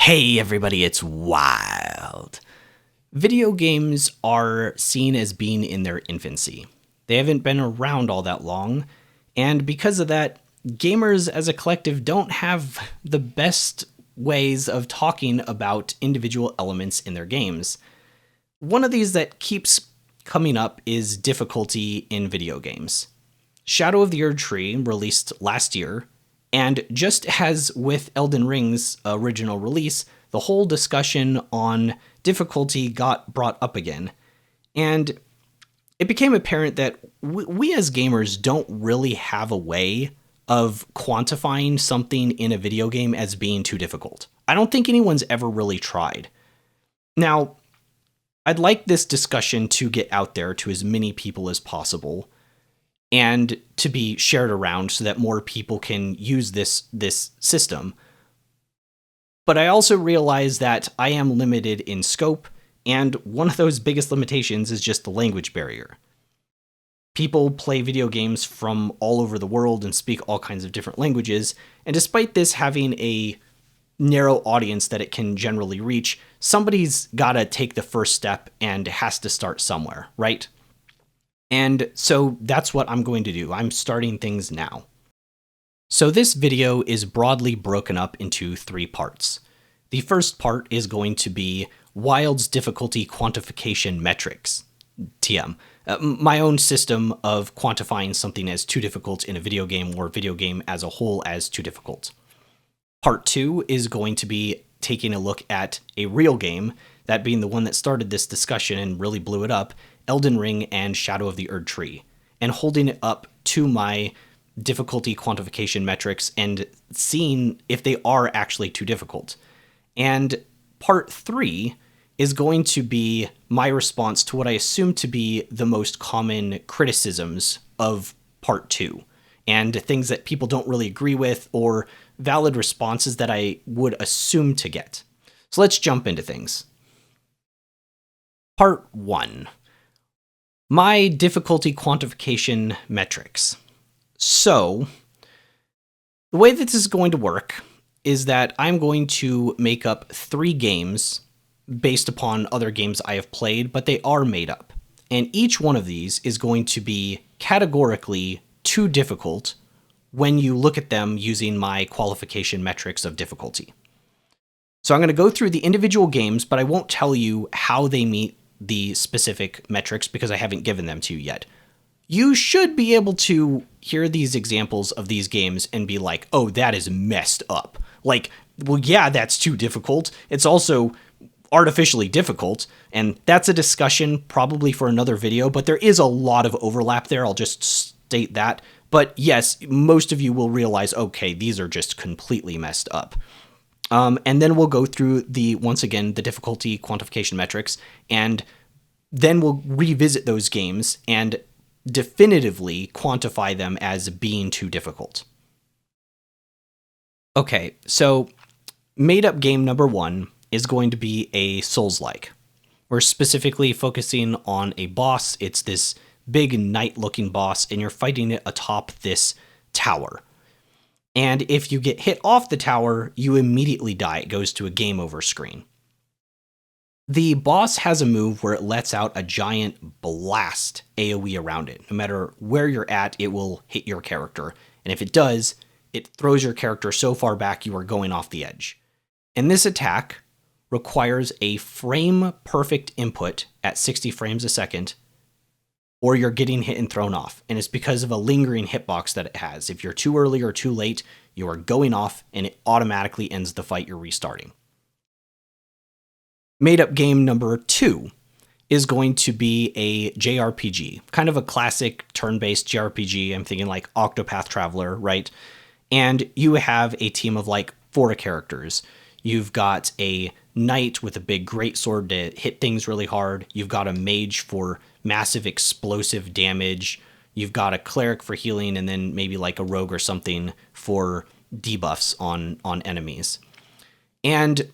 Hey everybody, it's Wild. Video games are seen as being in their infancy. They haven't been around all that long, and because of that, gamers as a collective don't have the best ways of talking about individual elements in their games. One of these that keeps coming up is difficulty in video games. Shadow of the Erdtree released last year, and just as with Elden Ring's original release, the whole discussion on difficulty got brought up again. And it became apparent that we as gamers don't really have a way of quantifying something in a video game as being too difficult. I don't think anyone's ever really tried. Now, I'd like this discussion to get out there to as many people as possible and to be shared around so that more people can use this system. But I also realize that I am limited in scope, and one of those biggest limitations is just the language barrier. People play video games from all over the world and speak all kinds of different languages, and despite this having a narrow audience that it can generally reach, somebody's gotta take the first step and has to start somewhere, right? And so that's what I'm going to do. I'm starting things now. So this video is broadly broken up into 3 parts. The first part is going to be Wild's difficulty quantification metrics, TM, my own system of quantifying something as too difficult in a video game or video game as a whole as too difficult. Part 2 is going to be taking a look at a real game, that being the one that started this discussion and really blew it up, Elden Ring and Shadow of the Erdtree, and holding it up to my difficulty quantification metrics and seeing if they are actually too difficult. And part 3 is going to be my response to what I assume to be the most common criticisms of part 2, and things that people don't really agree with or valid responses that I would assume to get. So let's jump into things. Part 1. My difficulty quantification metrics. So, the way that this is going to work is that I'm going to make up 3 games based upon other games I have played, but they are made up. And each one of these is going to be categorically too difficult when you look at them using my qualification metrics of difficulty. So I'm going to go through the individual games, but I won't tell you how they meet the specific metrics because I haven't given them to you yet. You should be able to hear these examples of these games and be like, oh, that is messed up. Like, well, yeah, that's too difficult. It's also artificially difficult, and that's a discussion probably for another video, but there is a lot of overlap there. I'll just state that. But yes, most of you will realize, okay, these are just completely messed up. And then we'll go through once again, the difficulty quantification metrics, and then we'll revisit those games and definitively quantify them as being too difficult. Okay, so made up game number 1 is going to be a Souls-like. We're specifically focusing on a boss. It's this big knight-looking boss, and you're fighting it atop this tower. And if you get hit off the tower, you immediately die. It goes to a game over screen. The boss has a move where it lets out a giant blast AoE around it. No matter where you're at, it will hit your character. And if it does, it throws your character so far back you are going off the edge. And this attack requires a frame-perfect input at 60 frames a second, or you're getting hit and thrown off. And it's because of a lingering hitbox that it has. If you're too early or too late, you are going off and it automatically ends the fight you're restarting. Made up game number 2 is going to be a JRPG, kind of a classic turn-based JRPG. I'm thinking like Octopath Traveler, right? And you have a team of like 4 characters. You've got a knight with a big greatsword to hit things really hard. You've got a mage for massive explosive damage. You've got a cleric for healing, and then maybe like a rogue or something for debuffs on enemies. And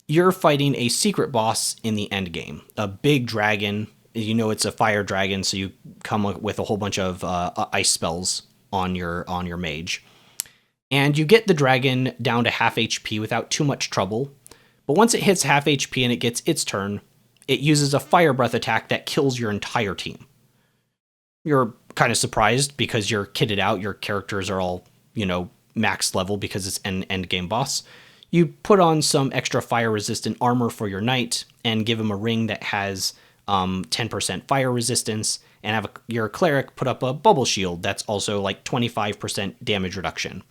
you're fighting a secret boss in the end game, a big dragon. You know it's a fire dragon, so you come with a whole bunch of ice spells on your mage. And you get the dragon down to half HP without too much trouble. But once it hits half HP and it gets its turn, it uses a fire breath attack that kills your entire team. You're kind of surprised because you're kitted out. Your characters are all, max level because it's an end game boss. You put on some extra fire resistant armor for your knight and give him a ring that has 10% fire resistance, and have your cleric put up a bubble shield that's also like 25% damage reduction,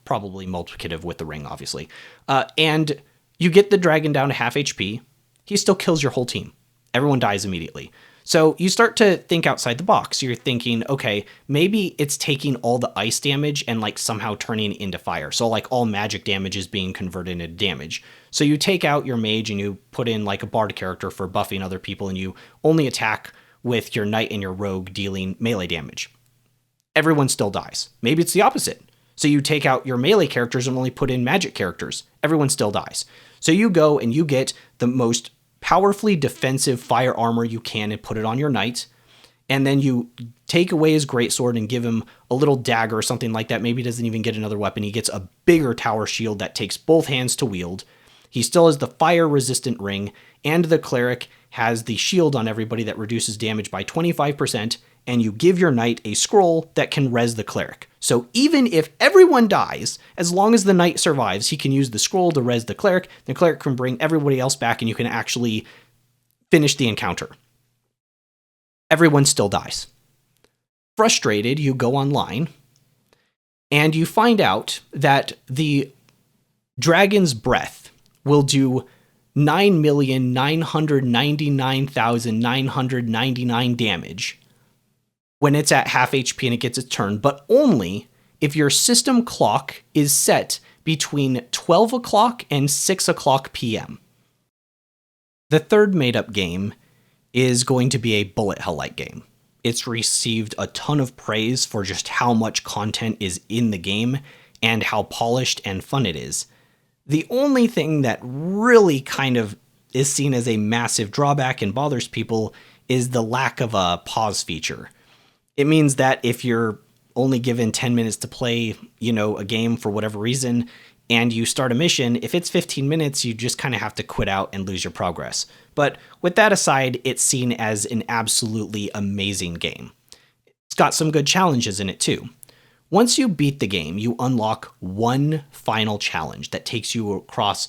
probably multiplicative with the ring, obviously. And you get the dragon down to half HP. He still kills your whole team. Everyone dies immediately. So you start to think outside the box. You're thinking, okay, maybe it's taking all the ice damage and like somehow turning it into fire. So like all magic damage is being converted into damage. So you take out your mage and you put in like a bard character for buffing other people, and you only attack with your knight and your rogue dealing melee damage. Everyone still dies. Maybe it's the opposite. So you take out your melee characters and only put in magic characters. Everyone still dies. So you go and you get the most powerfully defensive fire armor you can and put it on your knight. And then you take away his greatsword and give him a little dagger or something like that. Maybe he doesn't even get another weapon. He gets a bigger tower shield that takes both hands to wield. He still has the fire resistant ring, and the cleric has the shield on everybody that reduces damage by 25%. And you give your knight a scroll that can res the cleric. So even if everyone dies, as long as the knight survives, he can use the scroll to res the cleric. The cleric can bring everybody else back, and you can actually finish the encounter. Everyone still dies. Frustrated, you go online, and you find out that the dragon's breath will do 9,999,999 damage when it's at half HP and it gets its turn, but only if your system clock is set between 12 o'clock and 6 o'clock p.m. The third made-up game is going to be a bullet hell-like game. It's received a ton of praise for just how much content is in the game and how polished and fun it is. The only thing that really kind of is seen as a massive drawback and bothers people is the lack of a pause feature. It means that if you're only given 10 minutes to play, a game for whatever reason, and you start a mission, if it's 15 minutes, you just kind of have to quit out and lose your progress. But with that aside, it's seen as an absolutely amazing game. It's got some good challenges in it too. Once you beat the game, you unlock one final challenge that takes you across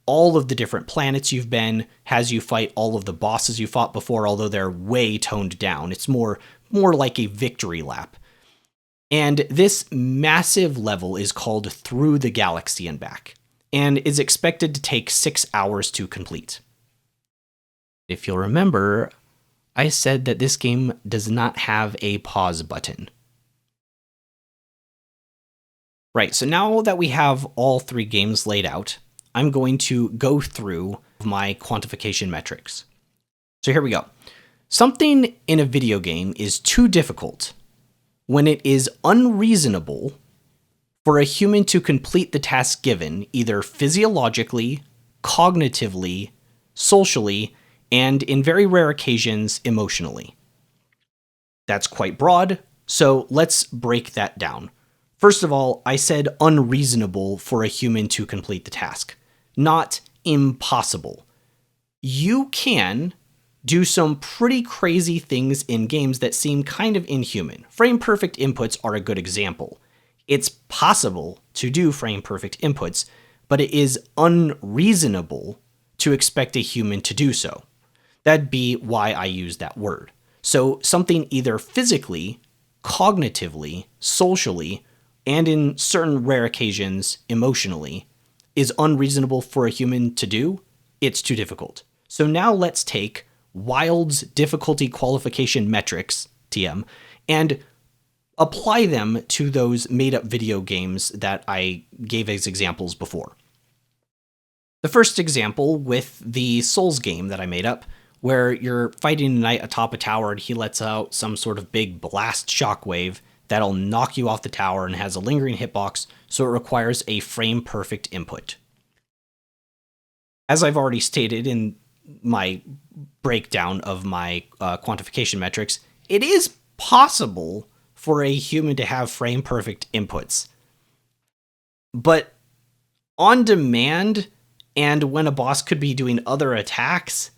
all of the different planets you've been, has you fight all of the bosses you fought before, although they're way toned down. It's more like a victory lap. And this massive level is called Through the Galaxy and Back, and is expected to take 6 hours to complete. If you'll remember, I said that this game does not have a pause button. Right, so now that we have all three games laid out, I'm going to go through my quantification metrics. So here we go. Something in a video game is too difficult when it is unreasonable for a human to complete the task given, either physiologically, cognitively, socially, and in very rare occasions, emotionally. That's quite broad, so let's break that down. First of all, I said unreasonable for a human to complete the task, not impossible. You can do some pretty crazy things in games that seem kind of inhuman. Frame-perfect inputs are a good example. It's possible to do frame-perfect inputs, but it is unreasonable to expect a human to do so. That'd be why I use that word. So something either physically, cognitively, socially, and in certain rare occasions, emotionally, is unreasonable for a human to do, it's too difficult. So now let's take Wild's difficulty qualification metrics, TM, and apply them to those made-up video games that I gave as examples before. The first example with the Souls game that I made up, where you're fighting a knight atop a tower and he lets out some sort of big blast shockwave that'll knock you off the tower and has a lingering hitbox, so it requires a frame-perfect input. As I've already stated in my breakdown of my quantification metrics, it is possible for a human to have frame-perfect inputs. But on demand And when a boss could be doing other attacks,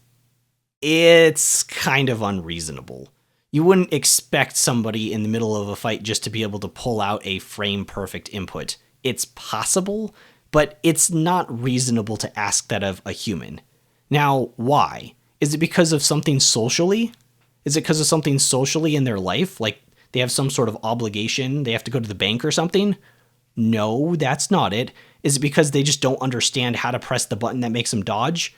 it's kind of unreasonable. You wouldn't expect somebody in the middle of a fight just to be able to pull out a frame perfect input. It's possible, but it's not reasonable to ask that of a human. Now, why? Is it because of something socially? Is it because of something socially in their life? Like they have some sort of obligation, they have to go to the bank or something? No, that's not it. Is it because they just don't understand how to press the button that makes them dodge?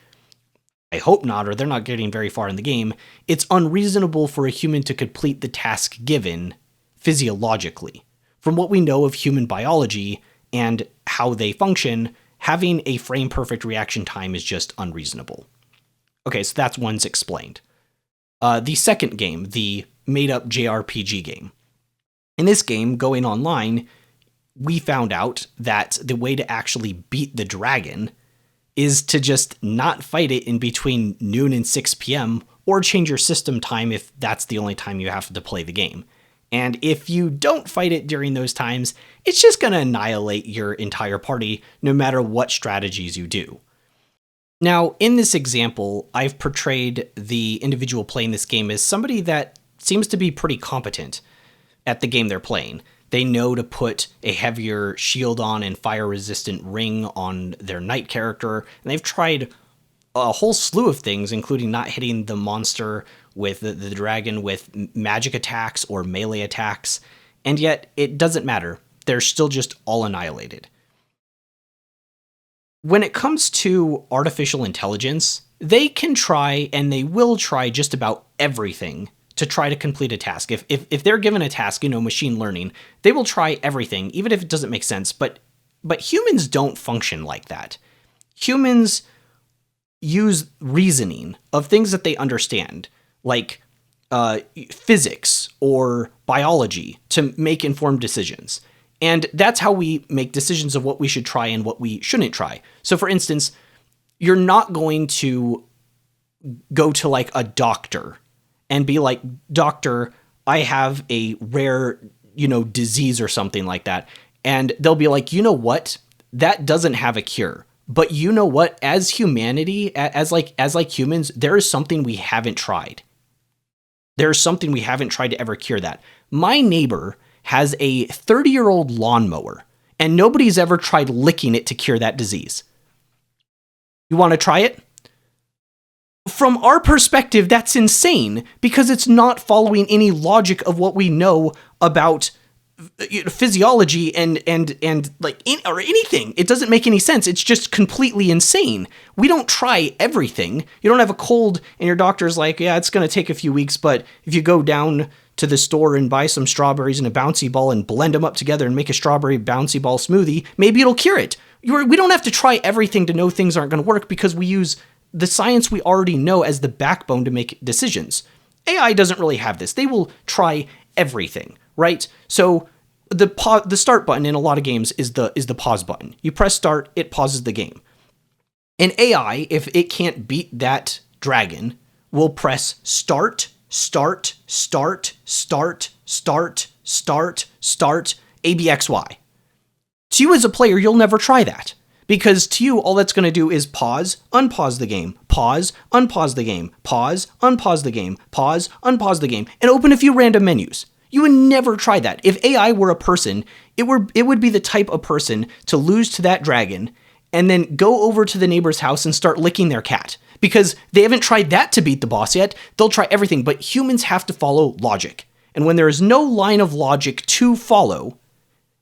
I hope not, or they're not getting very far in the game. It's unreasonable for a human to complete the task given physiologically. From what we know of human biology and how they function, having a frame perfect reaction time is just unreasonable. Okay, so that's one's explained. The second game, the made-up JRPG game. In this game, going online, we found out that the way to actually beat the dragon is to just not fight it in between noon and 6 p.m. or change your system time if that's the only time you have to play the game. And if you don't fight it during those times, it's just going to annihilate your entire party no matter what strategies you do. Now, in this example, I've portrayed the individual playing this game as somebody that seems to be pretty competent at the game they're playing. They know to put a heavier shield on and fire-resistant ring on their knight character, and they've tried a whole slew of things, including not hitting the monster with the dragon with magic attacks or melee attacks, and yet it doesn't matter. They're still just all annihilated. When it comes to artificial intelligence, they can try and they will try just about everything to try to complete a task. If they're given a task, machine learning, they will try everything, even if it doesn't make sense. But humans don't function like that. Humans use reasoning of things that they understand, like physics or biology, to make informed decisions. And that's how we make decisions of what we should try and what we shouldn't try. So for instance, you're not going to go to like a doctor and be like, doctor, I have a rare, disease or something like that. And they'll be like, you know what? That doesn't have a cure. But you know what? As humanity, as humans, there is something we haven't tried. There's something we haven't tried to ever cure that. My neighbor has a 30-year-old lawnmower, and nobody's ever tried licking it to cure that disease. You want to try it? From our perspective, that's insane because it's not following any logic of what we know about physiology and or anything. It doesn't make any sense. It's just completely insane. We don't try everything. You don't have a cold and your doctor's like, yeah, it's going to take a few weeks, but if you go down to the store and buy some strawberries and a bouncy ball and blend them up together and make a strawberry bouncy ball smoothie, maybe it'll cure it. We don't have to try everything to know things aren't going to work because we use the science we already know as the backbone to make decisions. AI doesn't really have this. They will try everything, right? So the start button in a lot of games is the pause button. You press start, it pauses the game. And AI, if it can't beat that dragon, will press start, start, start, start, start, start, start, ABXY. To you as a player, you'll never try that. Because to you, all that's going to do is pause, unpause the game, pause, unpause the game, pause, unpause the game, pause, unpause the game, and open a few random menus. You would never try that. If AI were a person, it would be the type of person to lose to that dragon and then go over to the neighbor's house and start licking their cat. Because they haven't tried that to beat the boss yet. They'll try everything, but humans have to follow logic. And when there is no line of logic to follow,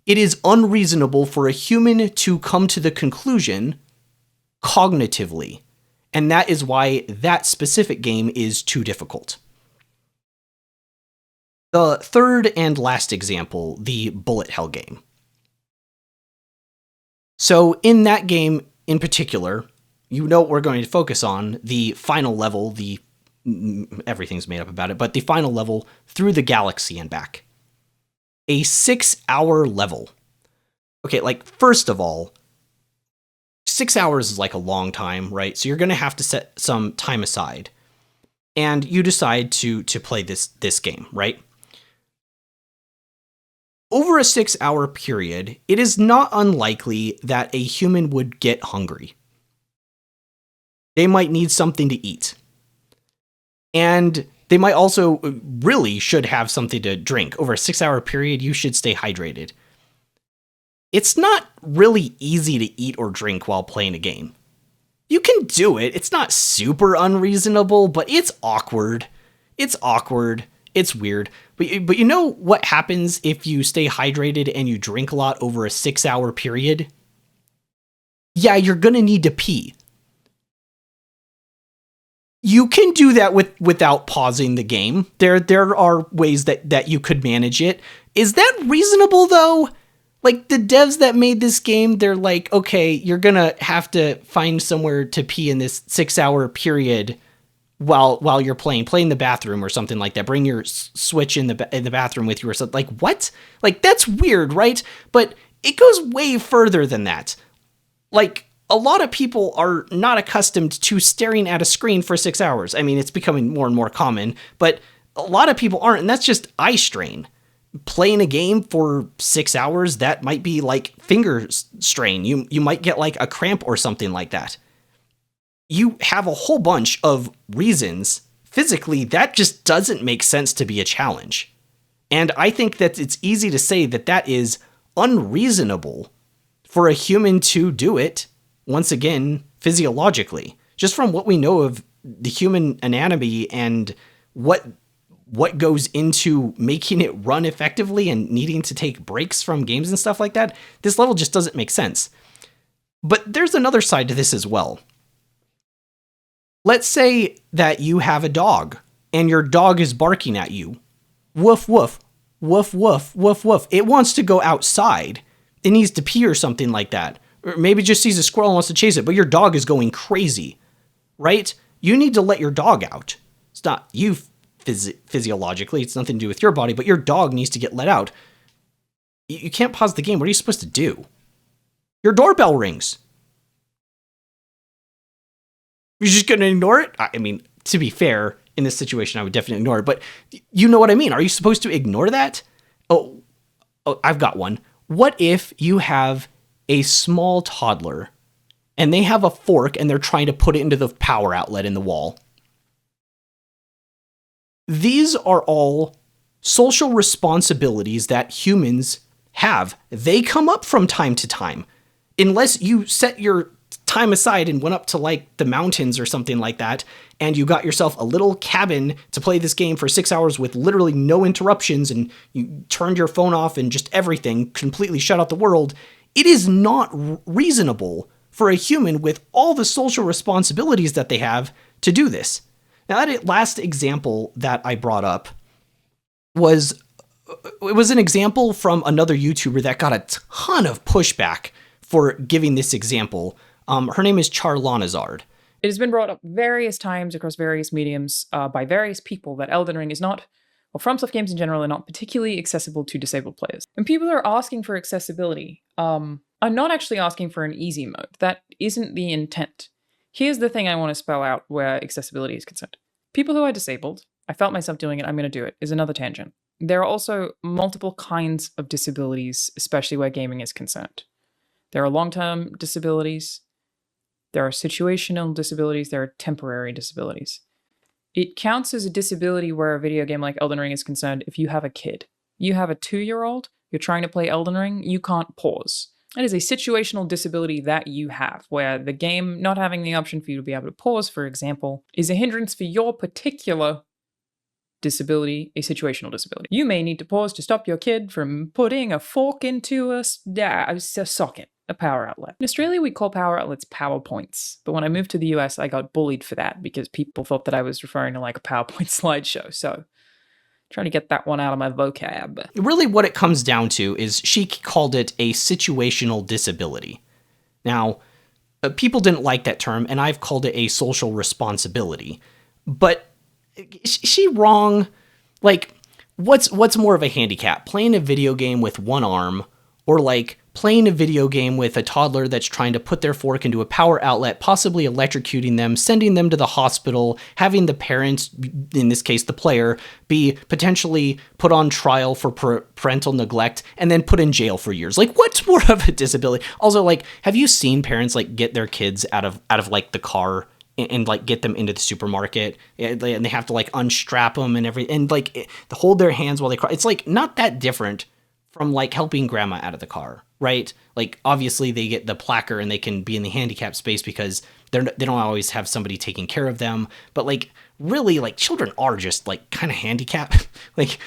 it is unreasonable for a human to come to the conclusion cognitively. And that is why that specific game is too difficult. The third and last example, the bullet hell game. So in that game in particular, you know what we're going to focus on, the final level, everything's made up about it, but the final level through the galaxy and back. A 6-hour level. Okay, first of all, 6 hours is a long time, right? So you're going to have to set some time aside. And you decide to play this game, right? Over a 6-hour period, it is not unlikely that a human would get hungry. They might need something to eat. And they might also really should have something to drink. Over a 6-hour period, you should stay hydrated. It's not really easy to eat or drink while playing a game. You can do it. It's not super unreasonable, but it's awkward. It's weird. But you know what happens if you stay hydrated and you drink a lot over a 6-hour period? Yeah, you're going to need to pee. You can do that without pausing the game. There are ways that you could manage it. Is that reasonable, though? Like, the devs that made this game, they're like, okay, you're gonna have to find somewhere to pee in this 6-hour period while you're playing. Play in the bathroom or something like that. Bring your Switch in the bathroom with you or something. Like, what? Like, that's weird, right? But it goes way further than that. Like, a lot of people are not accustomed to staring at a screen for 6 hours. I mean, it's becoming more and more common, but a lot of people aren't, and that's just eye strain. Playing a game for 6 hours, that might be like finger strain. You might get like a cramp or something like that. You have a whole bunch of reasons. Physically, that just doesn't make sense to be a challenge. And I think that it's easy to say that that is unreasonable for a human to do it. Once again, physiologically, just from what we know of the human anatomy and what goes into making it run effectively and needing to take breaks from games and stuff like that, this level just doesn't make sense. But there's another side to this as well. Let's say that you have a dog and your dog is barking at you. Woof, woof, woof, woof, woof, woof. It wants to go outside. It needs to pee or something like that. Or maybe just sees a squirrel and wants to chase it, but your dog is going crazy, right? You need to let your dog out. It's not you physiologically, it's nothing to do with your body, but your dog needs to get let out. You can't pause the game. What are you supposed to do? Your doorbell rings. You're just going to ignore it? I mean, to be fair, in this situation, I would definitely ignore it, but you know what I mean. Are you supposed to ignore that? Oh, I've got one. What if you have a small toddler and they have a fork and they're trying to put it into the power outlet in the wall? These are all social responsibilities that humans have. They come up from time to time. Unless you set your time aside and went up to like the mountains or something like that, and you got yourself a little cabin to play this game for 6 hours with literally no interruptions, and you turned your phone off and just everything, completely shut out the world, it is not reasonable for a human with all the social responsibilities that they have to do this. Now, that last example that I brought up was an example from another YouTuber that got a ton of pushback for giving this example. Her name is Charlanazard. It has been brought up various times across various mediums by various people that Elden Ring is not, or FromSoft games in general, are not particularly accessible to disabled players. And people are asking for accessibility are not actually asking for an easy mode. That isn't the intent. Here's the thing I want to spell out where accessibility is concerned. People who are disabled, I felt myself doing it, I'm going to do it, is another tangent. There are also multiple kinds of disabilities, especially where gaming is concerned. There are long-term disabilities, there are situational disabilities, there are temporary disabilities. It counts as a disability where a video game like Elden Ring is concerned if you have a kid. You have a 2-year-old, you're trying to play Elden Ring, you can't pause. That is a situational disability that you have, where the game not having the option for you to be able to pause, for example, is a hindrance for your particular disability, a situational disability. You may need to pause to stop your kid from putting a fork into a socket, a power outlet. In Australia, we call power outlets PowerPoints, but when I moved to the US, I got bullied for that because people thought that I was referring to like a PowerPoint slideshow, so trying to get that one out of my vocab. Really what it comes down to is she called it a situational disability. Now, people didn't like that term, and I've called it a social responsibility. But is she wrong? Like, what's more of a handicap? Playing a video game with one arm, or like playing a video game with a toddler that's trying to put their fork into a power outlet, possibly electrocuting them, sending them to the hospital, having the parents, in this case the player, be potentially put on trial for parental neglect and then put in jail for years. Like, what's more of a disability? Also, like, have you seen parents like get their kids out of like the car and like get them into the supermarket, and they have to like unstrap them and everything, and like hold their hands while they cry. It's like not that different from like helping grandma out of the car, right? Like obviously they get the placard and they can be in the handicap space because they don't always have somebody taking care of them. But like really, like children are just like kind of handicapped. Like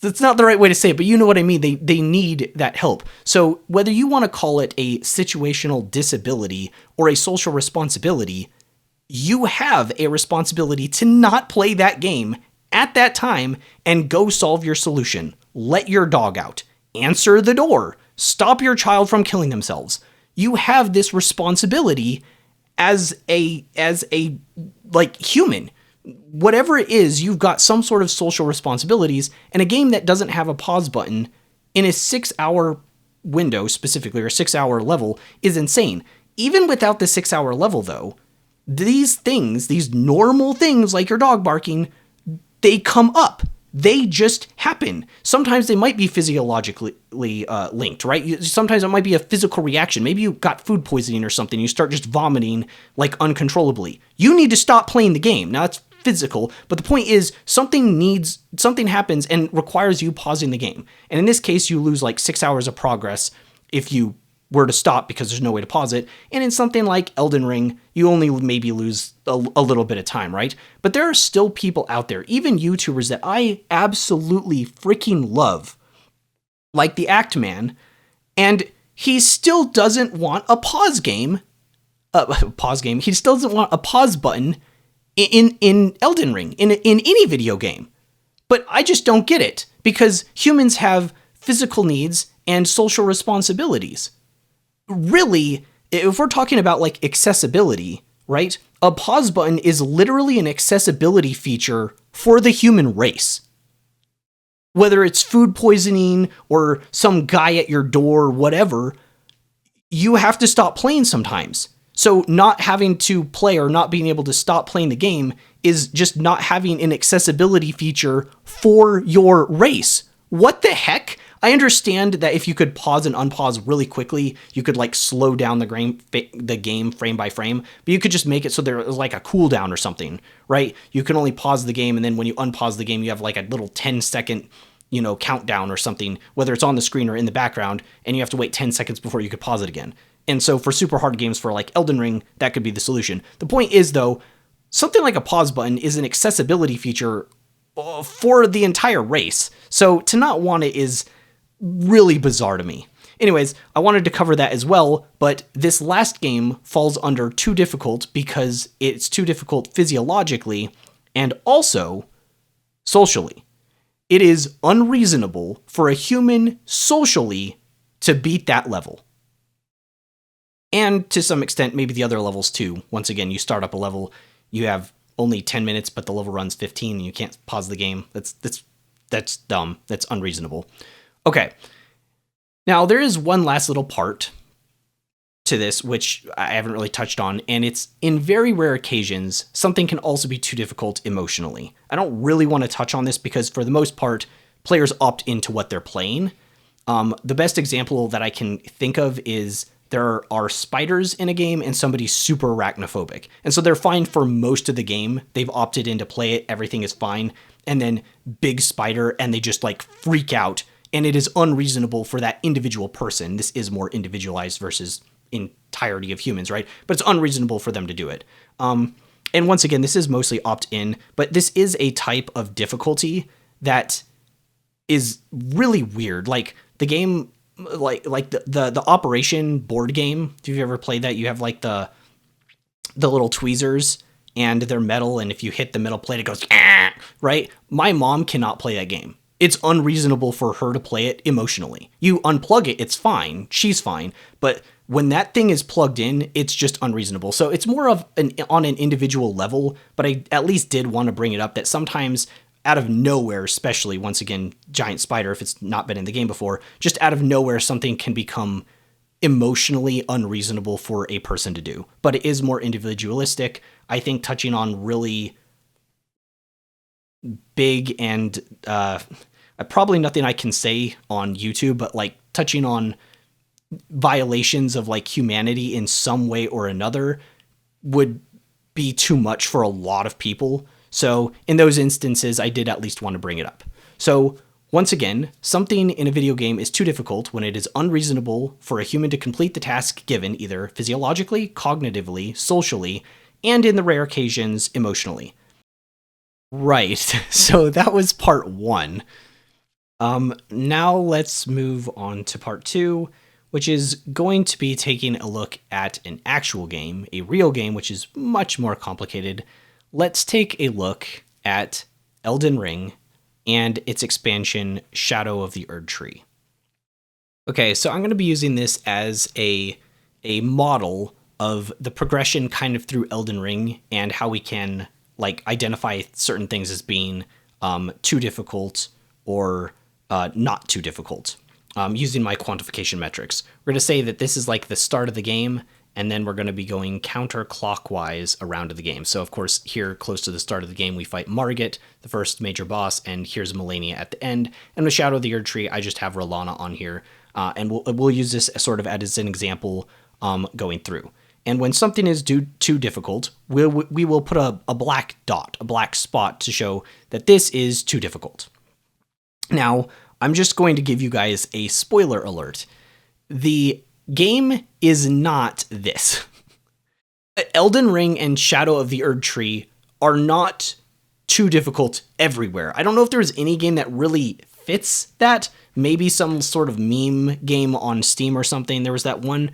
that's not the right way to say it, but you know what I mean. They need that help. So whether you want to call it a situational disability or a social responsibility, you have a responsibility to not play that game at that time and go solve your solution. Let your dog out. Answer the door. Stop your child from killing themselves. You have this responsibility as a like human. Whatever it is, you've got some sort of social responsibilities, and a game that doesn't have a pause button in a 6-hour window specifically, or 6-hour level, is insane. Even without the 6-hour level though, these things, these normal things like your dog barking, they come up. They just happen. Sometimes they might be physiologically linked, right? Sometimes it might be a physical reaction. Maybe you got food poisoning or something. You start just vomiting like uncontrollably. You need to stop playing the game. Now it's physical, but the point is something happens and requires you pausing the game. And in this case, you lose like 6 hours of progress if you were to stop because there's no way to pause it. And in something like Elden Ring, you only maybe lose a little bit of time, right? But there are still people out there, even YouTubers that I absolutely freaking love, like the Act Man, and he still doesn't want a pause game. He still doesn't want a pause button in Elden Ring, in any video game. But I just don't get it, because humans have physical needs and social responsibilities. Really, if we're talking about like accessibility, right? A pause button is literally an accessibility feature for the human race. Whether it's food poisoning or some guy at your door, whatever, you have to stop playing sometimes. So not having to play or not being able to stop playing the game is just not having an accessibility feature for your race. What the heck? I understand that if you could pause and unpause really quickly, you could like slow down the game frame by frame, but you could just make it so there was like a cooldown or something, right? You can only pause the game, and then when you unpause the game, you have like a little 10-second, countdown or something, whether it's on the screen or in the background, and you have to wait 10 seconds before you could pause it again. And so for super hard games for like Elden Ring, that could be the solution. The point is though, something like a pause button is an accessibility feature for the entire race. So to not want it is really bizarre to me. Anyways, I wanted to cover that as well, but this last game falls under too difficult because it's too difficult physiologically and also socially. It is unreasonable for a human socially to beat that level. And to some extent, maybe the other levels too. Once again, you start up a level, you have only 10 minutes, but the level runs 15 and you can't pause the game. That's dumb. That's unreasonable. Okay. Now, there is one last little part to this, which I haven't really touched on, and it's in very rare occasions, something can also be too difficult emotionally. I don't really want to touch on this because for the most part, players opt into what they're playing. The best example that I can think of is there are spiders in a game and somebody's super arachnophobic. And so they're fine for most of the game. They've opted in to play it. Everything is fine. And then big spider and they just like freak out. And it is unreasonable for that individual person. This is more individualized versus entirety of humans, right? But it's unreasonable for them to do it. And once again, this is mostly opt-in, but this is a type of difficulty that is really weird. Like the game, like the Operation board game. If you've ever played that, you have like the little tweezers and they're metal, and if you hit the metal plate, it goes, ah, right? My mom cannot play that game. It's unreasonable for her to play it emotionally. You unplug it, it's fine. She's fine. But when that thing is plugged in, it's just unreasonable. So it's more of on an individual level, but I at least did want to bring it up that sometimes out of nowhere, especially once again, giant spider, if it's not been in the game before, just out of nowhere, something can become emotionally unreasonable for a person to do. But it is more individualistic. I think touching on really big and probably nothing I can say on YouTube, but like touching on violations of like humanity in some way or another would be too much for a lot of people. So in those instances, I did at least want to bring it up. So once again, something in a video game is too difficult when it is unreasonable for a human to complete the task given, either physiologically, cognitively, socially, and in the rare occasions, emotionally. Right, so that was part 1. Now let's move on to part 2, which is going to be taking a look at an actual game, a real game, which is much more complicated. Let's take a look at Elden Ring and its expansion, Shadow of the Erdtree. Okay, so I'm going to be using this as a model of the progression kind of through Elden Ring and how we can like identify certain things as being too difficult or not too difficult. Using my quantification metrics. We're going to say that this is like the start of the game, and then we're going to be going counterclockwise around the game. So of course, here close to the start of the game, we fight Margit, the first major boss, and here's Malenia at the end. And with Shadow of the Erdtree, I just have Rolana on here, and we'll use this sort of as an example going through. And when something is too difficult, we will put a black dot, a black spot to show that this is too difficult. Now, I'm just going to give you guys a spoiler alert. The game is not this. Elden Ring and Shadow of the Erdtree are not too difficult everywhere. I don't know if there's any game that really fits that. Maybe some sort of meme game on Steam or something. There was that one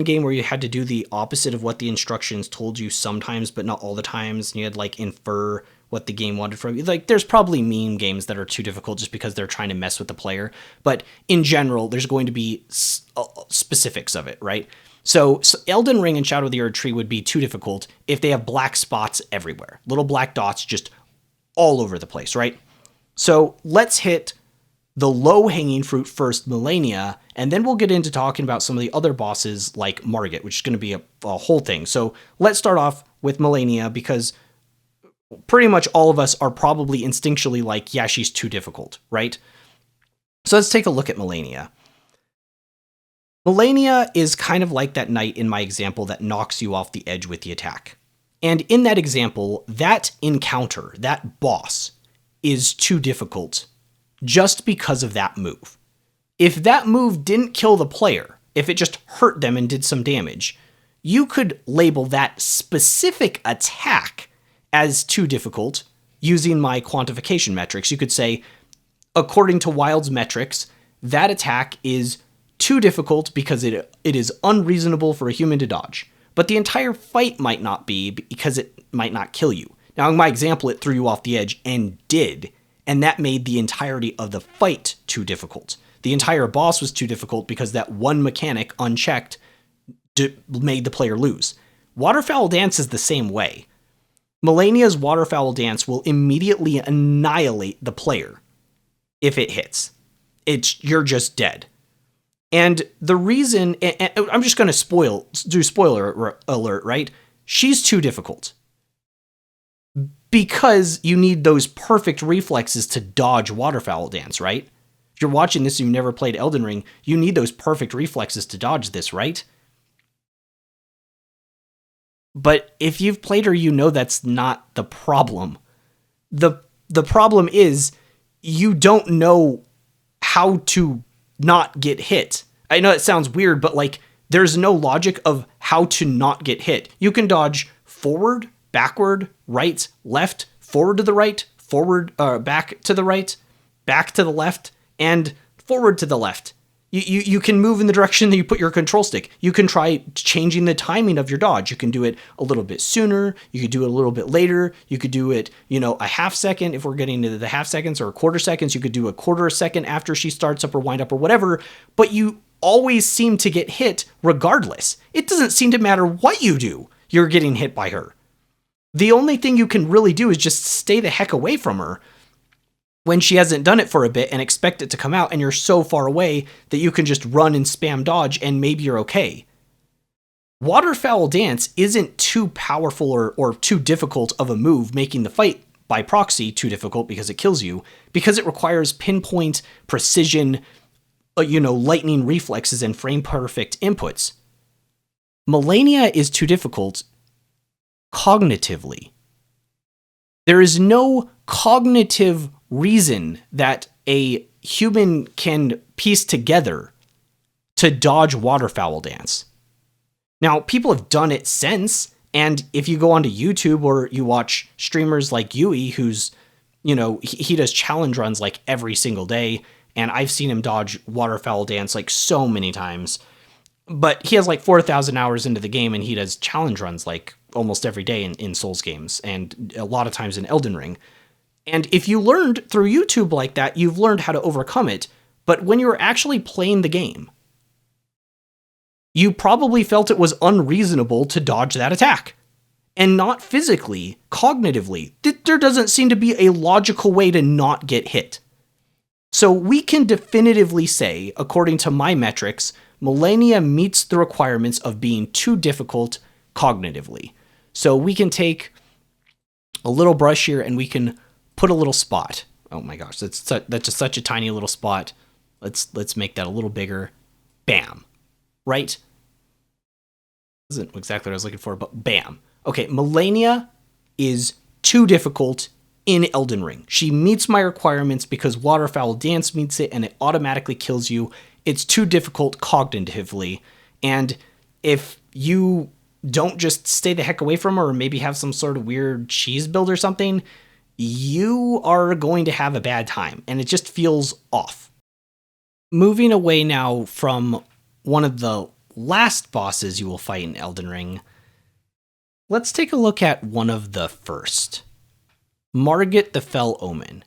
game where you had to do the opposite of what the instructions told you sometimes, but not all the times. And you had like infer what the game wanted from you. Like, there's probably meme games that are too difficult just because they're trying to mess with the player. But in general, there's going to be specifics of it, right? So Elden Ring and Shadow of the Erdtree would be too difficult if they have black spots everywhere. Little black dots just all over the place, right? So let's hit the low-hanging fruit first, Malenia, and then we'll get into talking about some of the other bosses like Margit, which is going to be a whole thing. So let's start off with Malenia, because pretty much all of us are probably instinctually like, yeah, she's too difficult, right? So let's take a look at Malenia. Malenia is kind of like that knight in my example that knocks you off the edge with the attack. And in that example, that encounter, that boss, is too difficult just because of that move. If that move didn't kill the player, if it just hurt them and did some damage, you could label that specific attack as too difficult using my quantification metrics. You could say, according to Wild's metrics, that attack is too difficult because it is unreasonable for a human to dodge. But the entire fight might not be, because it might not kill you. Now, in my example, it threw you off the edge and did, and that made the entirety of the fight too difficult. The entire boss was too difficult because that one mechanic, unchecked, made the player lose. Waterfowl Dance is the same way. Malenia's Waterfowl Dance will immediately annihilate the player if it hits. You're just dead. And the reason, and I'm just going to do spoiler alert, right? She's too difficult. Because you need those perfect reflexes to dodge Waterfowl Dance, right? If you're watching this and you've never played Elden Ring, you need those perfect reflexes to dodge this, right? But if you've played her, you know that's not the problem. The problem is you don't know how to not get hit. I know it sounds weird, but like there's no logic of how to not get hit. You can dodge forward, backward, right, left, forward to the right, forward, back to the right, back to the left, and forward to the left. You can move in the direction that you put your control stick. You can try changing the timing of your dodge. You can do it a little bit sooner. You could do it a little bit later. You could do it, a half second if we're getting to the half seconds, or a quarter seconds. You could do a quarter a second after she starts up or wind up or whatever. But you always seem to get hit regardless. It doesn't seem to matter what you do. You're getting hit by her. The only thing you can really do is just stay the heck away from her when she hasn't done it for a bit and expect it to come out, and you're so far away that you can just run and spam dodge and maybe you're okay. Waterfowl Dance isn't too powerful or too difficult of a move, making the fight by proxy too difficult because it kills you, because it requires pinpoint precision, lightning reflexes and frame perfect inputs. Malenia is too difficult cognitively. There is no cognitive reason that a human can piece together to dodge waterfowl dance. Now, people have done it since, and if you go onto YouTube or you watch streamers like Yui, who's, he does challenge runs like every single day, and I've seen him dodge waterfowl dance like so many times. But he has like 4,000 hours into the game, and he does challenge runs like almost every day in Souls games, and a lot of times in Elden Ring. And if you learned through YouTube like that, you've learned how to overcome it. But when you're actually playing the game, you probably felt it was unreasonable to dodge that attack. And not physically, cognitively. There doesn't seem to be a logical way to not get hit. So we can definitively say, according to my metrics, Malenia meets the requirements of being too difficult cognitively. So we can take a little brush here and we can put a little spot. Oh my gosh, that's just such a tiny little spot. Let's make that a little bigger. Bam. Right? Isn't exactly what I was looking for, but bam. Okay, Malenia is too difficult in Elden Ring. She meets my requirements because Waterfowl Dance meets it and it automatically kills you. It's too difficult cognitively. And if you don't just stay the heck away from her or maybe have some sort of weird cheese build or something, you are going to have a bad time and it just feels off. Moving away now from one of the last bosses you will fight in Elden Ring, let's take a look at one of the first. Margit the Fell Omen.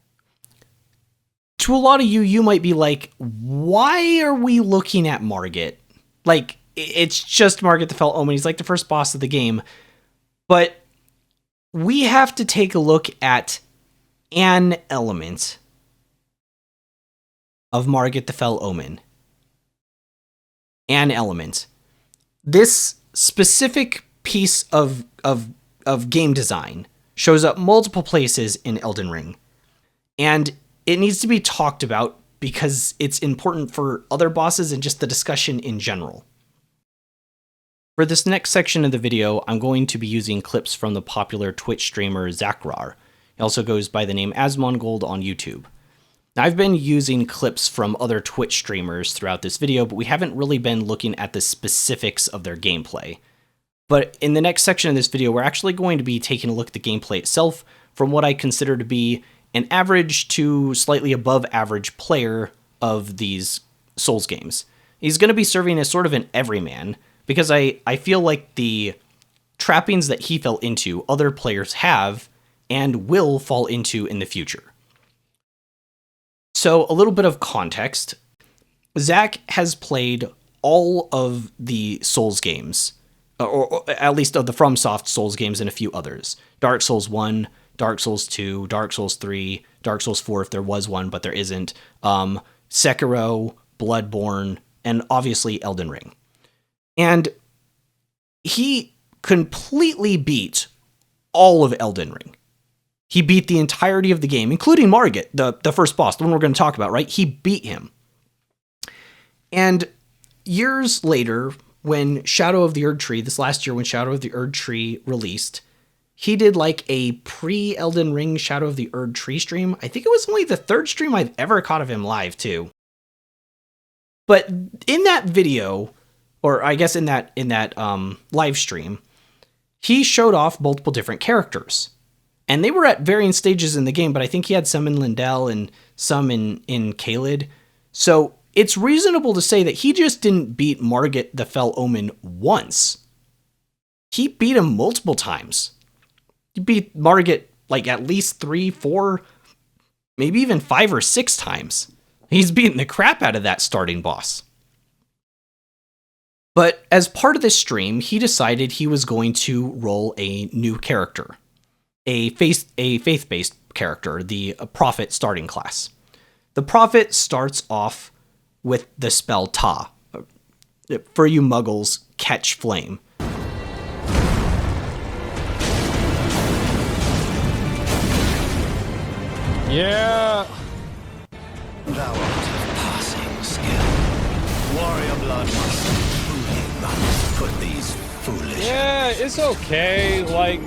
To a lot of you, you might be like, why are we looking at Margit? Like, it's just Margit the Fell Omen. He's like the first boss of the game. But we have to take a look at an element of Margit the Fell Omen. An element. This specific piece of game design shows up multiple places in Elden Ring. And it needs to be talked about because it's important for other bosses and just the discussion in general. For this next section of the video, I'm going to be using clips from the popular Twitch streamer Zakrar. He also goes by the name Asmongold on YouTube. Now, I've been using clips from other Twitch streamers throughout this video, but we haven't really been looking at the specifics of their gameplay. But in the next section of this video, we're actually going to be taking a look at the gameplay itself from what I consider to be an average to slightly above average player of these Souls games. He's going to be serving as sort of an everyman, because I feel like the trappings that he fell into, other players have and will fall into in the future. So a little bit of context. Zach has played all of the Souls games, or at least of the FromSoft Souls games and a few others. Dark Souls 1, Dark Souls 2, Dark Souls 3, Dark Souls 4 if there was one, but there isn't, Sekiro, Bloodborne, and obviously Elden Ring. And he completely beat all of Elden Ring. He beat the entirety of the game, including Margit, the first boss, the one we're going to talk about, right? He beat him. And years later, when Shadow of the Erd Tree, this last year when Shadow of the Erd Tree released, he did like a pre-Elden Ring Shadow of the Erd Tree stream. I think it was only the third stream I've ever caught of him live, too. But in that video, or I guess in that live stream, he showed off multiple different characters. And they were at varying stages in the game, but I think he had some in Lindell and some in Caelid. So it's reasonable to say that he just didn't beat Margit the Fell Omen once. He beat him multiple times. He beat Margit like at least 3, 4, maybe even 5 or 6 times. He's beaten the crap out of that starting boss. But as part of this stream, he decided he was going to roll a new character. A faith-based character, the Prophet starting class. The Prophet starts off with the spell Ta. For you muggles, catch flame. Yeah. Thou art of passing skill. Warrior blood must truly run. Put these foolish. Yeah, it's okay. Like,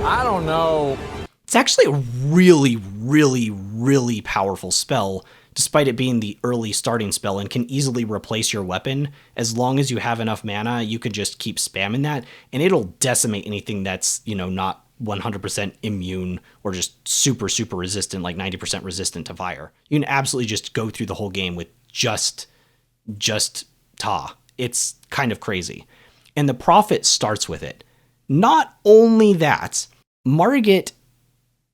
I don't know. It's actually a really, really, really powerful spell, despite it being the early starting spell, and can easily replace your weapon. As long as you have enough mana, you can just keep spamming that, and it'll decimate anything that's, not 100% immune or just super, super resistant, like 90% resistant to fire. You can absolutely just go through the whole game with just Ta. It's kind of crazy. And the Prophet starts with it. Not only that, Margit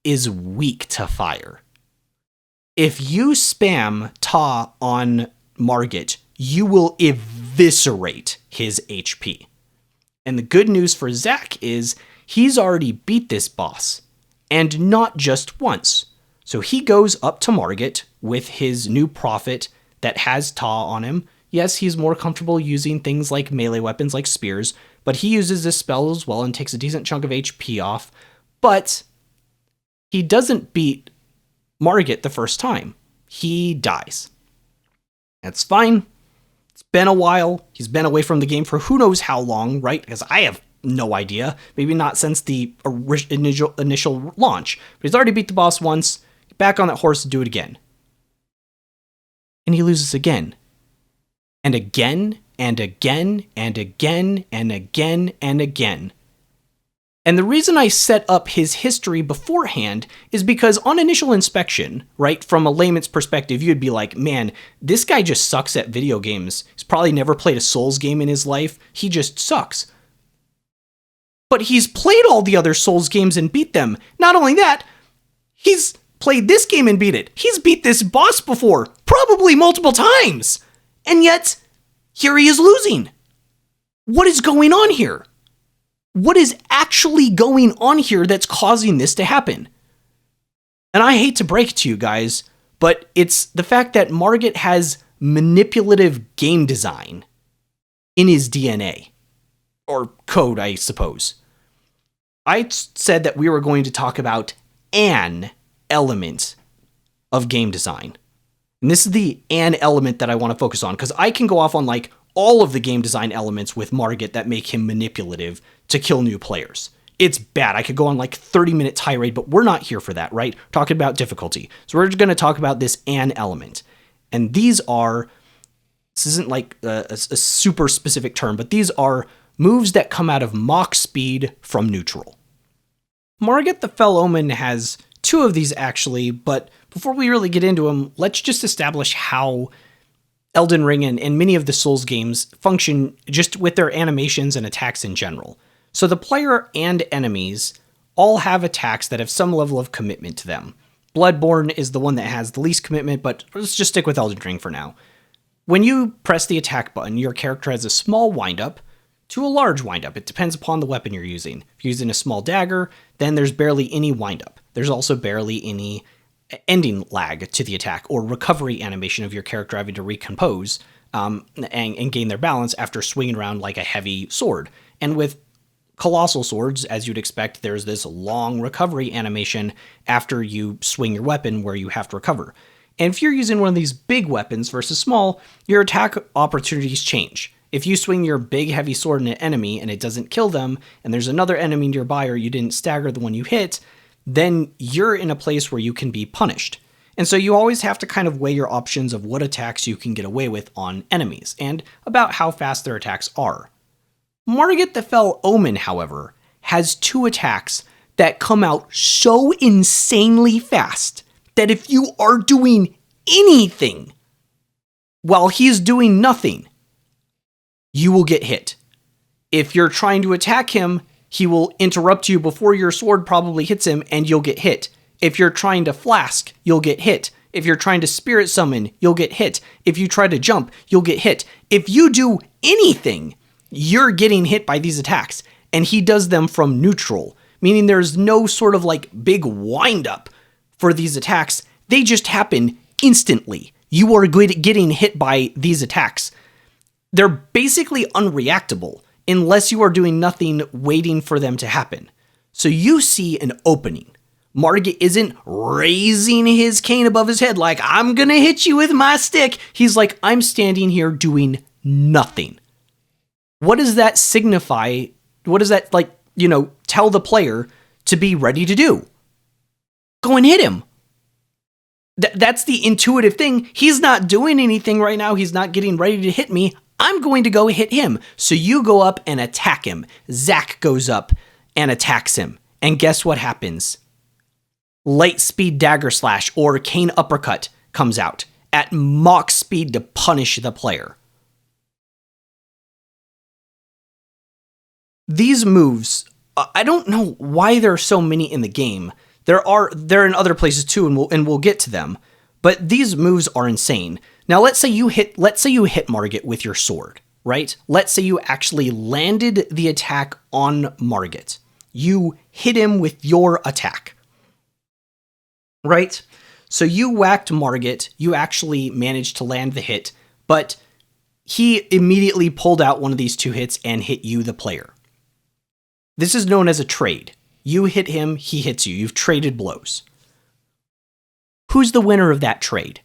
is weak to fire. If you spam Ta on Margit, you will eviscerate his HP. And the good news for Zack is he's already beat this boss, and not just once. So he goes up to Margit with his new Prophet that has Ta on him. Yes, he's more comfortable using things like melee weapons like spears, but he uses this spell as well and takes a decent chunk of HP off. But he doesn't beat Margit the first time. He dies. That's fine. It's been a while. He's been away from the game for who knows how long, right? Because I have no idea. Maybe not since the initial launch. But he's already beat the boss once. Back on that horse to do it again. And he loses again. And again, and again, and again, and again, and again. And the reason I set up his history beforehand is because on initial inspection, right, from a layman's perspective, you'd be like, man, this guy just sucks at video games. He's probably never played a Souls game in his life. He just sucks. But he's played all the other Souls games and beat them. Not only that, he's played this game and beat it. He's beat this boss before, probably multiple times. And yet, here he is losing. What is going on here? What is actually going on here that's causing this to happen? And I hate to break it to you guys, but it's the fact that Margit has manipulative game design in his DNA. Or code, I suppose. I said that we were going to talk about an element of game design. And this is the an element that I want to focus on, because I can go off on like all of the game design elements with Margit that make him manipulative to kill new players. It's bad. I could go on like 30-minute tirade, but we're not here for that, right? We're talking about difficulty. So we're going to talk about this an element. And this isn't like a super specific term, but these are moves that come out of Mach speed from neutral. Margit the Fell Omen has two of these actually, but before we really get into them, let's just establish how Elden Ring and many of the Souls games function just with their animations and attacks in general. So the player and enemies all have attacks that have some level of commitment to them. Bloodborne is the one that has the least commitment, but let's just stick with Elden Ring for now. When you press the attack button, your character has a small windup to a large windup. It depends upon the weapon you're using. If you're using a small dagger, then there's barely any windup. There's also barely any ending lag to the attack or recovery animation of your character having to recompose and gain their balance after swinging around like a heavy sword. And with colossal swords, as you'd expect, there's this long recovery animation after you swing your weapon where you have to recover. And if you're using one of these big weapons versus small, your attack opportunities change. If you swing your big heavy sword at an enemy and it doesn't kill them, and there's another enemy nearby or you didn't stagger the one you hit, then you're in a place where you can be punished. And so you always have to kind of weigh your options of what attacks you can get away with on enemies, and about how fast their attacks are. Margit the Fell Omen, however, has two attacks that come out so insanely fast that if you are doing anything while he's doing nothing, you will get hit. If you're trying to attack him, he will interrupt you before your sword probably hits him and you'll get hit. If you're trying to flask, you'll get hit. If you're trying to spirit summon, you'll get hit. If you try to jump, you'll get hit. If you do anything, you're getting hit by these attacks. And he does them from neutral, meaning there's no sort of like big wind up for these attacks. They just happen instantly. You are getting hit by these attacks. They're basically unreactable unless you are doing nothing waiting for them to happen. So you see an opening. Margit isn't raising his cane above his head like, I'm gonna hit you with my stick. He's like, I'm standing here doing nothing. What does that signify? What does that, like, tell the player to be ready to do? Go and hit him. That's the intuitive thing. He's not doing anything right now. He's not getting ready to hit me. I'm going to go hit him. So you go up and attack him. Zach goes up and attacks him. And guess what happens? Light speed dagger slash or cane uppercut comes out at Mach speed to punish the player. These moves, I don't know why there are so many in the game. They're in other places too, and we'll get to them. But these moves are insane. Now, let's say you hit Margit with your sword, right? Let's say you actually landed the attack on Margit. You hit him with your attack, right? So you whacked Margit. You actually managed to land the hit, but he immediately pulled out one of these 2 hits and hit you, the player. This is known as a trade. You hit him, he hits you. You've traded blows. Who's the winner of that trade?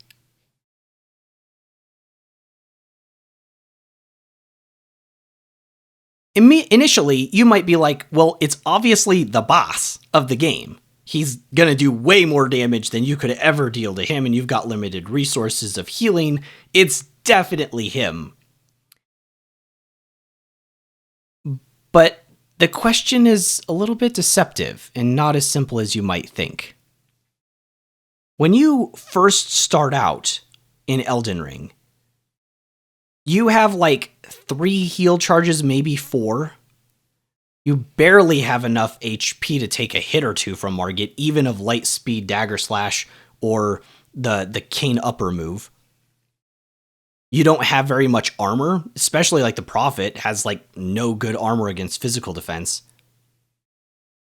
Initially, you might be like, well, it's obviously the boss of the game. He's going to do way more damage than you could ever deal to him, and you've got limited resources of healing. It's definitely him. But the question is a little bit deceptive and not as simple as you might think. When you first start out in Elden Ring, you have like 3 heal charges, maybe 4. You barely have enough HP to take a hit or 2 from Margit, even of light speed dagger slash or the cane upper move. You don't have very much armor, especially like the Prophet has like no good armor against physical defense.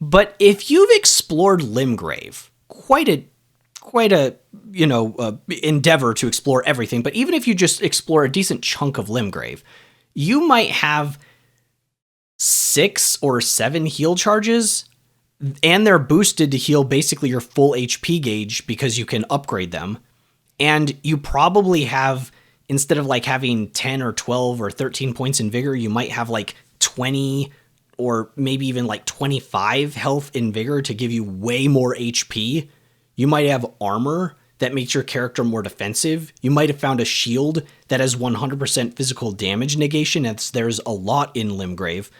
But if you've explored Limgrave, quite a endeavor to explore everything, but even if you just explore a decent chunk of Limgrave, you might have 6 or 7 heal charges, and they're boosted to heal basically your full HP gauge because you can upgrade them. And you probably have, instead of like having 10 or 12 or 13 points in vigor, you might have like 20 or maybe even like 25 health in vigor to give you way more HP. You might have armor that makes your character more defensive. You might have found a shield that has 100% physical damage negation, as there's a lot in Limgrave.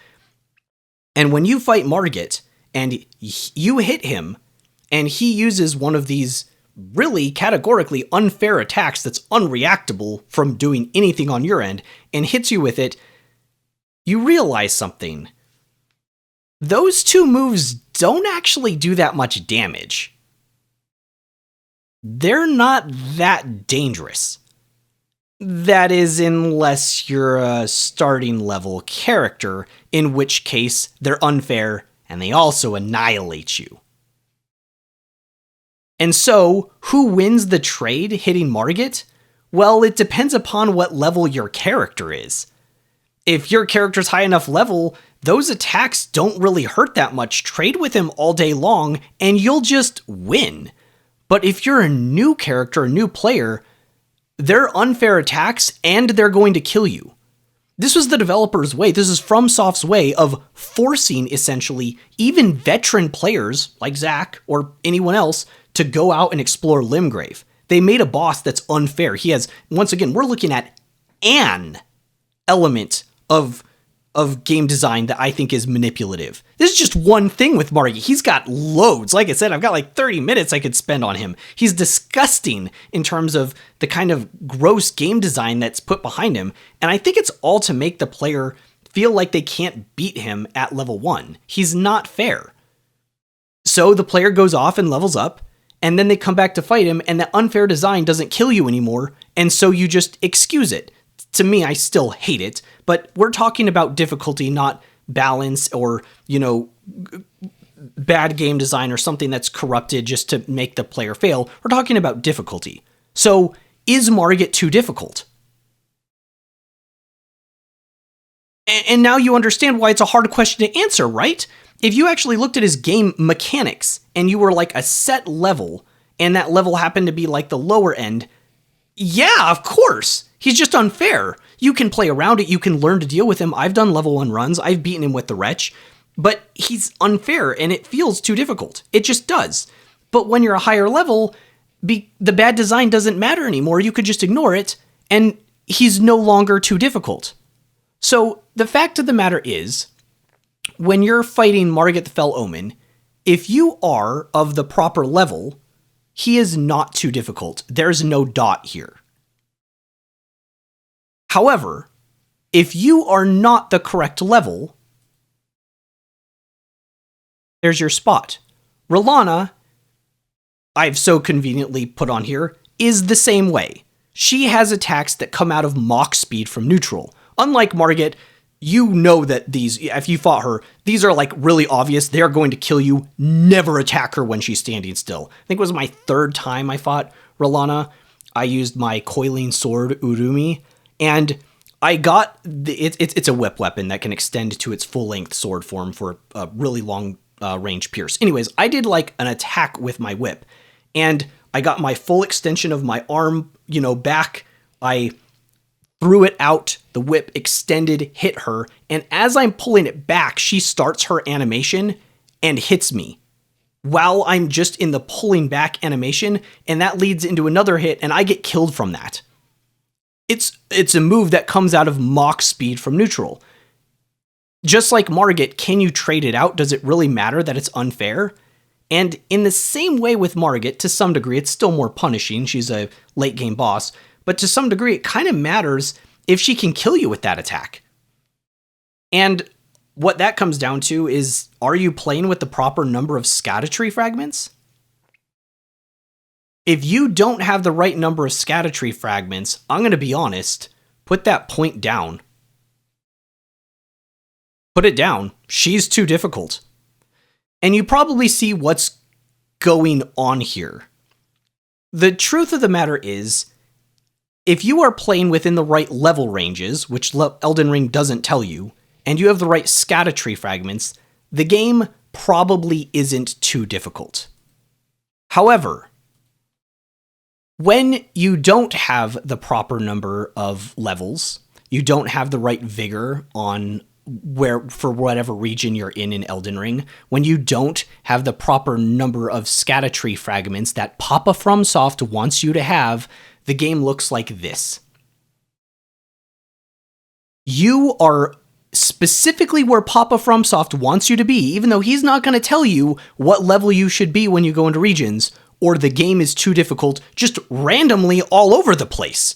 And when you fight Margit and you hit him and he uses one of these really categorically unfair attacks that's unreactable from doing anything on your end and hits you with it, you realize something. Those 2 moves don't actually do that much damage. They're not that dangerous. That is, unless you're a starting level character, in which case they're unfair and they also annihilate you. And so, who wins the trade hitting Margit? Well, it depends upon what level your character is. If your character's high enough level, those attacks don't really hurt that much. Trade with him all day long and you'll just win. But if you're a new character, a new player, they're unfair attacks and they're going to kill you. This was the developer's way. This is FromSoft's way of forcing, essentially, even veteran players like Zach or anyone else to go out and explore Limgrave. They made a boss that's unfair. He has, once again, we're looking at an element of game design that I think is manipulative. This is just one thing with Margit. He's got loads. Like I said, I've got like 30 minutes I could spend on him. He's disgusting in terms of the kind of gross game design that's put behind him. And I think it's all to make the player feel like they can't beat him at level 1. He's not fair. So the player goes off and levels up, and then they come back to fight him, and that unfair design doesn't kill you anymore, and so you just excuse it. To me, I still hate it, but we're talking about difficulty, not balance or, bad game design or something that's corrupted just to make the player fail. We're talking about difficulty. So, is Margit too difficult? And now you understand why it's a hard question to answer, right? If you actually looked at his game mechanics and you were like a set level and that level happened to be like the lower end, yeah, of course. He's just unfair. You can play around it, you can learn to deal with him. I've done level 1 runs, I've beaten him with the Wretch, but he's unfair and it feels too difficult. It just does. But when you're a higher level, the bad design doesn't matter anymore. You could just ignore it, and he's no longer too difficult. So the fact of the matter is, when you're fighting Margit the Fell Omen, if you are of the proper level, he is not too difficult. There's no dot here. However, if you are not the correct level, there's your spot. Rolana, I've so conveniently put on here, is the same way. She has attacks that come out of Mach speed from neutral. Unlike Margit, you know that these, if you fought her, these are like really obvious. They are going to kill you. Never attack her when she's standing still. I think it was my 3rd time I fought Rolana. I used my coiling sword, Urumi, and I got, it's a whip weapon that can extend to its full-length sword form for a really long range pierce. Anyways, I did like an attack with my whip, and I got my full extension of my arm, back. I threw it out, the whip extended, hit her, and as I'm pulling it back, she starts her animation and hits me while I'm just in the pulling back animation, and that leads into another hit, and I get killed from that. It's a move that comes out of Mach speed from neutral. Just like Margit, can you trade it out? Does it really matter that it's unfair? And in the same way with Margit, to some degree, it's still more punishing. She's a late game boss. But to some degree, it kind of matters if she can kill you with that attack. And what that comes down to is, are you playing with the proper number of scattatory fragments? If you don't have the right number of scattatory fragments, I'm going to be honest, put that point down. Put it down. She's too difficult. And you probably see what's going on here. The truth of the matter is, if you are playing within the right level ranges, which Elden Ring doesn't tell you, and you have the right scattatory fragments, the game probably isn't too difficult. However, when you don't have the proper number of levels, you don't have the right vigor on for whatever region you're in Elden Ring, when you don't have the proper number of scattatory fragments that Papa FromSoft wants you to have, the game looks like this. You are specifically where Papa FromSoft wants you to be, even though he's not going to tell you what level you should be when you go into regions, or the game is too difficult, just randomly all over the place.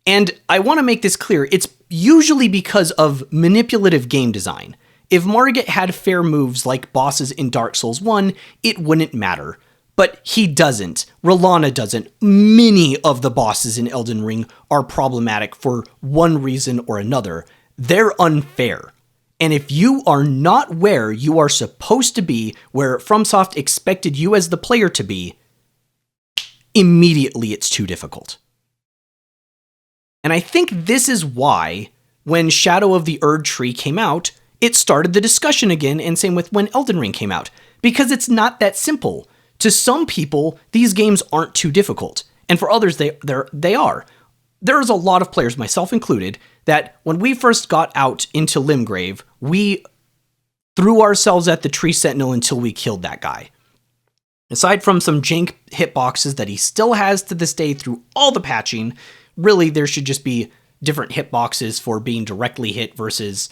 And I want to make this clear, it's usually because of manipulative game design. If Margit had fair moves like bosses in Dark Souls 1, it wouldn't matter. But he doesn't. Rolana doesn't. Many of the bosses in Elden Ring are problematic for one reason or another. They're unfair. And if you are not where you are supposed to be, where FromSoft expected you as the player to be, immediately it's too difficult. And I think this is why, when Shadow of the Erd Tree came out, it started the discussion again, and same with when Elden Ring came out. Because it's not that simple. To some people, these games aren't too difficult. And for others, they are. There's a lot of players, myself included, that when we first got out into Limgrave, we threw ourselves at the Tree Sentinel until we killed that guy. Aside from some jank hitboxes that he still has to this day through all the patching, really there should just be different hitboxes for being directly hit versus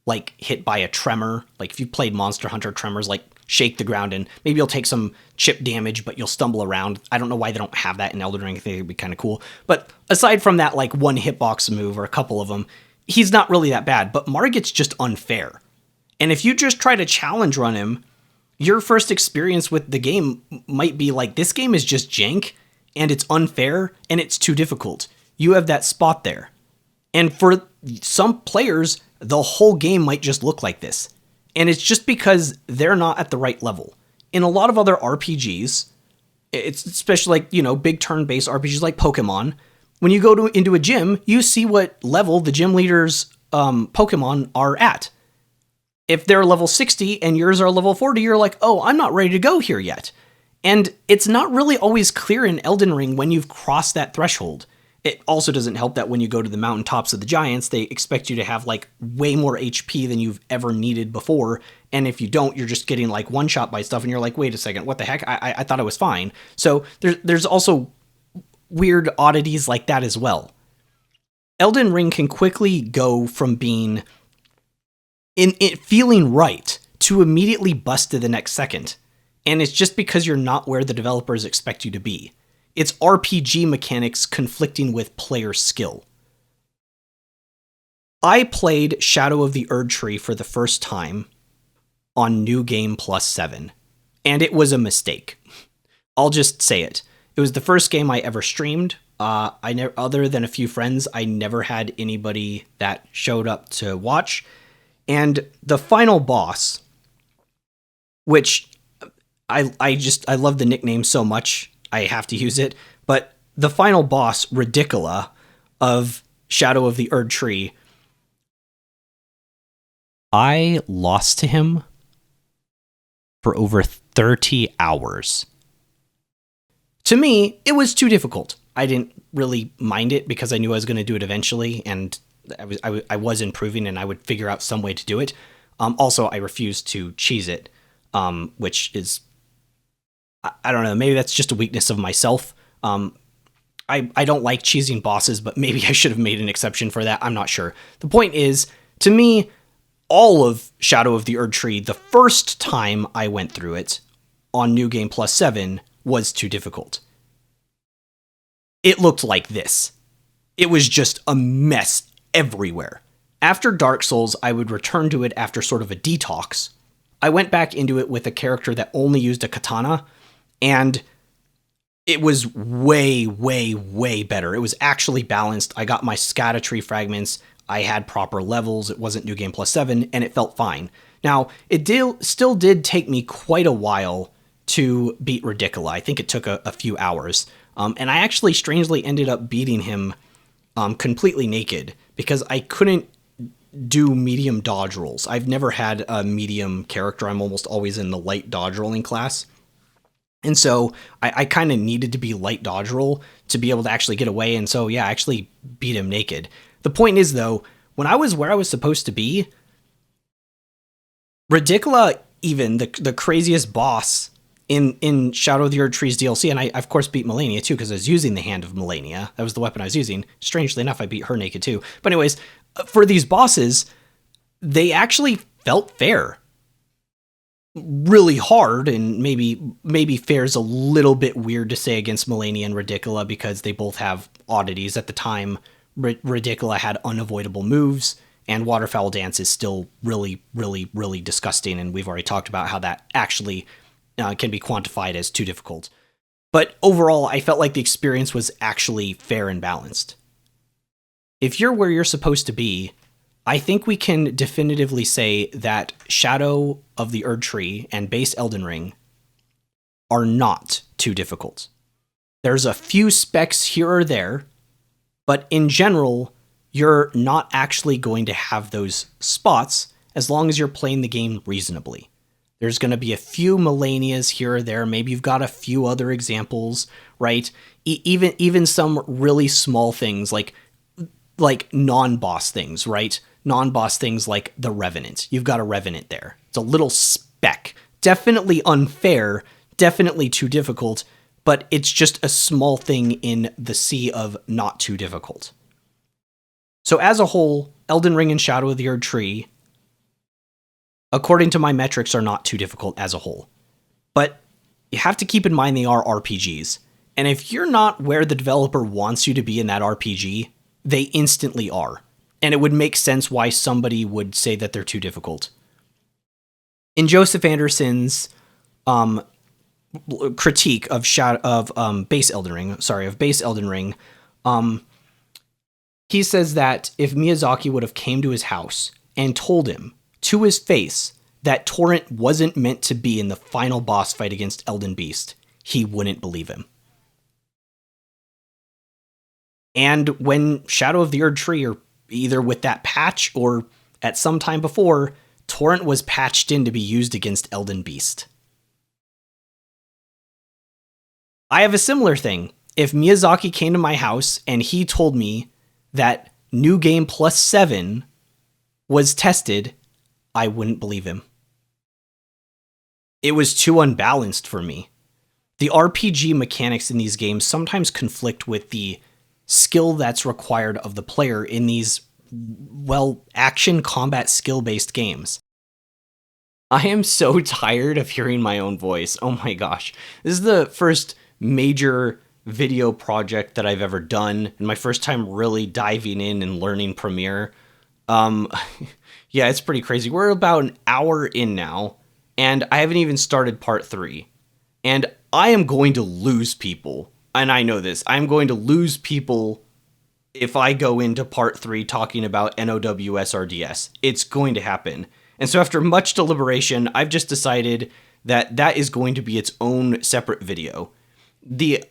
like hit by a tremor. Like if you played Monster Hunter, tremors like shake the ground and maybe you'll take some chip damage, but you'll stumble around. I don't know why they don't have that in Elden Ring. I think it'd be kind of cool. But aside from that, like one hitbox move or a couple of them, he's not really that bad. But Margit's just unfair. And if you just try to challenge run him, your first experience with the game might be like, this game is just jank and it's unfair and it's too difficult. You have that spot there. And for some players, the whole game might just look like this. And it's just because they're not at the right level. In a lot of other RPGs, it's especially like, big turn-based RPGs like Pokemon, when you go into a gym, you see what level the gym leader's Pokemon are at. If they're level 60 and yours are level 40, you're like, oh, I'm not ready to go here yet. And it's not really always clear in Elden Ring when you've crossed that threshold. It also doesn't help that when you go to the mountaintops of the giants, they expect you to have like way more HP than you've ever needed before. And if you don't, you're just getting like one shot by stuff and you're like, wait a second, what the heck? I thought I was fine. So there's also weird oddities like that as well. Elden Ring can quickly go from being in it feeling right to immediately busted the next second. And it's just because you're not where the developers expect you to be. It's RPG mechanics conflicting with player skill. I played Shadow of the Erdtree for the first time on New Game Plus 7, and it was a mistake. I'll just say it. It was the first game I ever streamed. Other than a few friends, I never had anybody that showed up to watch. And the final boss, which I love the nickname so much, I have to use it. But the final boss, Ridicula, of Shadow of the Erdtree, I lost to him for over 30 hours. To me, it was too difficult. I didn't really mind it because I knew I was going to do it eventually, and I was improving, and I would figure out some way to do it. Also, I refused to cheese it, which is, I don't know, maybe that's just a weakness of myself. I don't like cheesing bosses, but maybe I should have made an exception for that. I'm not sure. The point is, to me, all of Shadow of the Erdtree, the first time I went through it on New Game Plus 7, was too difficult. It looked like this. It was just a mess everywhere. After Dark Souls, I would return to it after sort of a detox. I went back into it with a character that only used a katana, and it was way, way, way better. It was actually balanced. I got my Scatatree fragments. I had proper levels. It wasn't New Game Plus 7, and it felt fine. Now, it still did take me quite a while to beat Ridicula. I think it took a few hours. And I actually strangely ended up beating him completely naked because I couldn't do medium dodge rolls. I've never had a medium character. I'm almost always in the light dodge rolling class. And so I kind of needed to be light dodge roll to be able to actually get away. And so, yeah, I actually beat him naked. The point is, though, when I was where I was supposed to be, Ridicula, even the craziest boss in Shadow of the Erdtree's DLC, and I of course beat Melania too because I was using the Hand of Melania. That was the weapon I was using. Strangely enough, I beat her naked too. But anyways, for these bosses, they actually felt fair. Really hard, and maybe fair's a little bit weird to say against Melania and Ridicula because they both have oddities. At the time, Ridicula had unavoidable moves, and Waterfowl Dance is still really, really, really disgusting, and we've already talked about how that actually can be quantified as too difficult. But overall, I felt like the experience was actually fair and balanced. If you're where you're supposed to be, I think we can definitively say that Shadow of the Erdtree and base Elden Ring are not too difficult. There's a few specs here or there, but in general, you're not actually going to have those spots as long as you're playing the game reasonably. There's going to be a few Melanias here or there. Maybe you've got a few other examples, right? Even some really small things like non-boss things, right? Non-boss things like the Revenant. You've got a Revenant there. It's a little speck. Definitely unfair, definitely too difficult, but it's just a small thing in the sea of not too difficult. So as a whole, Elden Ring and Shadow of the Erdtree, according to my metrics, are not too difficult as a whole. But you have to keep in mind they are RPGs. And if you're not where the developer wants you to be in that RPG, they instantly are. And it would make sense why somebody would say that they're too difficult. In Joseph Anderson's critique of base Elden Ring, he says that if Miyazaki would have came to his house and told him to his face that Torrent wasn't meant to be in the final boss fight against Elden Beast, he wouldn't believe him. And when Shadow of the Erdtree, or either with that patch or at some time before, Torrent was patched in to be used against Elden Beast. I have a similar thing. if Miyazaki came to my house and he told me that New Game Plus 7 was tested, I wouldn't believe him. It was too unbalanced for me. The RPG mechanics in these games sometimes conflict with the skill that's required of the player in these, well, action combat skill-based games. I am so tired of hearing my own voice. Oh my gosh. This is the first major video project that I've ever done, and my first time really diving in and learning Premiere. Yeah, it's pretty crazy. We're about an hour in now, and I haven't even started part 3. And I am going to lose people. And I know this. I'm going to lose people if I go into part 3 talking about NOWS RDS. It's going to happen. And so after much deliberation, I've just decided that that is going to be its own separate video. The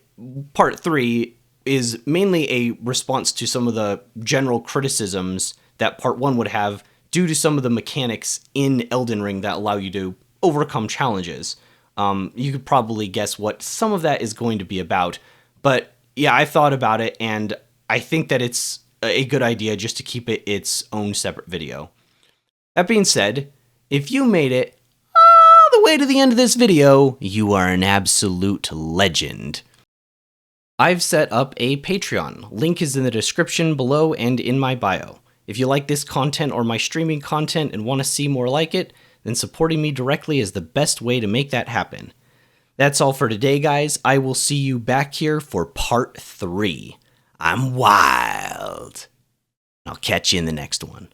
part 3 is mainly a response to some of the general criticisms that part 1 would have due to some of the mechanics in Elden Ring that allow you to overcome challenges. You could probably guess what some of that is going to be about. But yeah, I thought about it, and I think that it's a good idea just to keep it its own separate video. That being said, if you made it all the way to the end of this video, you are an absolute legend. I've set up a Patreon. Link is in the description below and in my bio. If you like this content or my streaming content and want to see more like it, then supporting me directly is the best way to make that happen. That's all for today, guys. I will see you back here for part 3. I'm wild. I'll catch you in the next one.